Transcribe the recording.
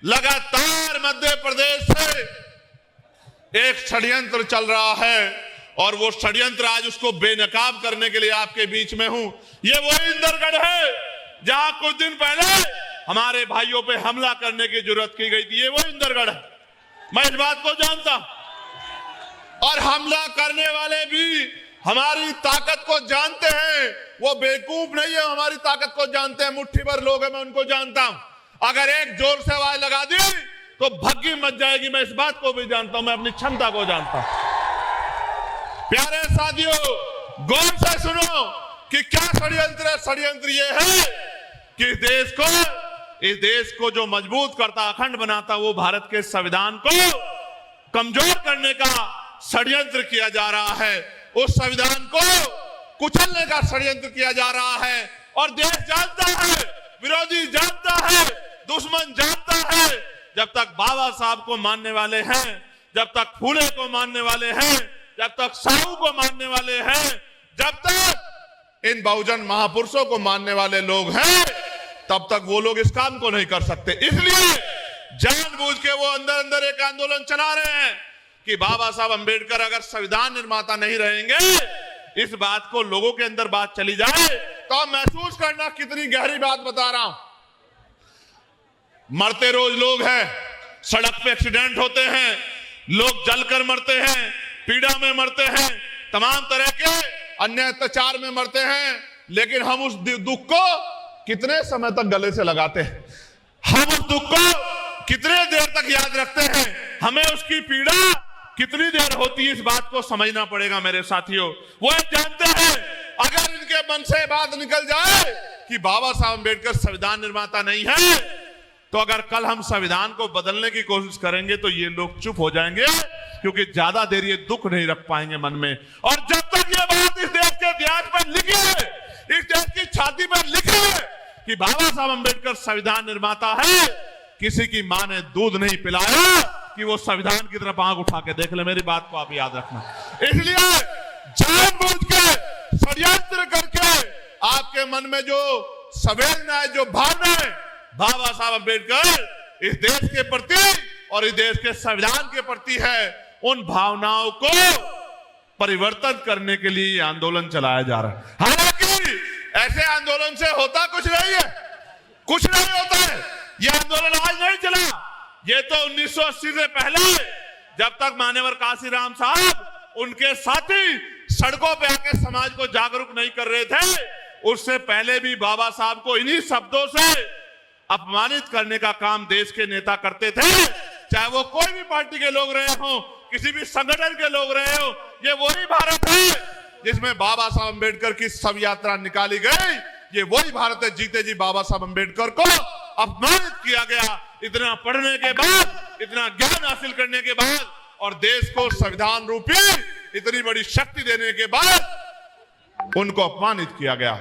लगातार मध्य प्रदेश से एक षड्यंत्र चल रहा है और वो षड्यंत्र आज उसको बेनकाब करने के लिए आपके बीच में हूं। ये वही इंदरगढ़ है जहां कुछ दिन पहले हमारे भाइयों पे हमला करने की जरूरत की गई थी। ये वही इंदरगढ़ है, मैं इस बात को जानता हूं। और हमला करने वाले भी हमारी ताकत को जानते हैं, वो बेवकूफ नहीं है, हमारी ताकत को जानते हैं। मुट्ठी भर लोग हैं, मैं उनको जानता हूं। अगर एक जोर से आवाज लगा दी तो भग्गी मच जाएगी, मैं इस बात को भी जानता हूं, मैं अपनी क्षमता को जानता हूं। प्यारे साथियों, गौर से सुनो कि क्या षड्यंत्र है। षड्यंत्र ये है कि इस देश को जो मजबूत करता, अखंड बनाता, वो भारत के संविधान को कमजोर करने का षड्यंत्र किया जा रहा है। उस संविधान को कुचलने का षड्यंत्र किया जा रहा है और देश जानता है, विरोधी जानता है, दुश्मन जानता है। जब तक बाबा साहब को मानने वाले हैं, जब तक फूले को मानने वाले हैं, जब तक साहू को मानने वाले हैं, जब तक इन बहुजन महापुरुषों को मानने वाले लोग हैं, तब तक वो लोग इस काम को नहीं कर सकते। इसलिए जानबूझ के वो अंदर अंदर एक आंदोलन चला रहे हैं कि बाबा साहब अंबेडकर अगर संविधान निर्माता नहीं रहेंगे, इस बात को लोगों के अंदर बात चली जाए तो आप महसूस करना कितनी गहरी बात बता रहा हूं। मरते रोज लोग हैं, सड़क पे एक्सीडेंट होते हैं, लोग जलकर मरते हैं, पीड़ा में मरते हैं, तमाम तरह के अन्य अत्याचार में मरते हैं, लेकिन हम उस दुख को कितने समय तक गले से लगाते हैं, हम उस दुख को कितने देर तक याद रखते हैं, हमें उसकी पीड़ा कितनी देर होती है, इस बात को समझना पड़ेगा मेरे साथियों। वो जानते हैं अगर इनके मन से बात निकल जाए कि बाबा साहब अंबेडकर संविधान निर्माता नहीं है, तो अगर कल हम संविधान को बदलने की कोशिश करेंगे तो ये लोग चुप हो जाएंगे, क्योंकि ज्यादा देर ये दुख नहीं रख पाएंगे मन में। और जब तक ये बात इस देश के इतिहास पर लिखी है, इस देश की छाती पर लिखी है कि बाबा साहब अंबेडकर संविधान निर्माता है, किसी की मां ने दूध नहीं पिलाया कि वो संविधान की तरफ आंख उठा के देख ले। मेरी बात को आप याद रखना। इसलिए जानबूझ के षड्यंत्र करके आपके मन में जो संवेदना है, जो भावना है बाबा साहब अंबेडकर इस देश के प्रति और इस देश के संविधान के प्रति है, उन भावनाओं को परिवर्तन करने के लिए आंदोलन चलाया जा रहा है। हालांकि ऐसे आंदोलन से होता कुछ नहीं है, कुछ नहीं होता है। यह आंदोलन आज नहीं चला, ये तो 1980 से पहले, जब तक मान्यवर काशीराम साहब उनके साथी सड़कों पे आके समाज को जागरूक नहीं कर रहे थे, उससे पहले भी बाबा साहब को इन्हीं शब्दों से अपमानित करने का काम देश के नेता करते थे, चाहे वो कोई भी पार्टी के लोग रहे हो, किसी भी संगठन के लोग रहे हो। ये वही भारत है जिसमें बाबा साहब अंबेडकर की शव यात्रा निकाली गई, ये वही भारत है जीते जी बाबा साहब अंबेडकर को अपमानित किया गया, इतना पढ़ने के बाद, इतना ज्ञान हासिल करने के बाद और देश को संविधान रूपी इतनी बड़ी शक्ति देने के बाद उनको अपमानित किया गया।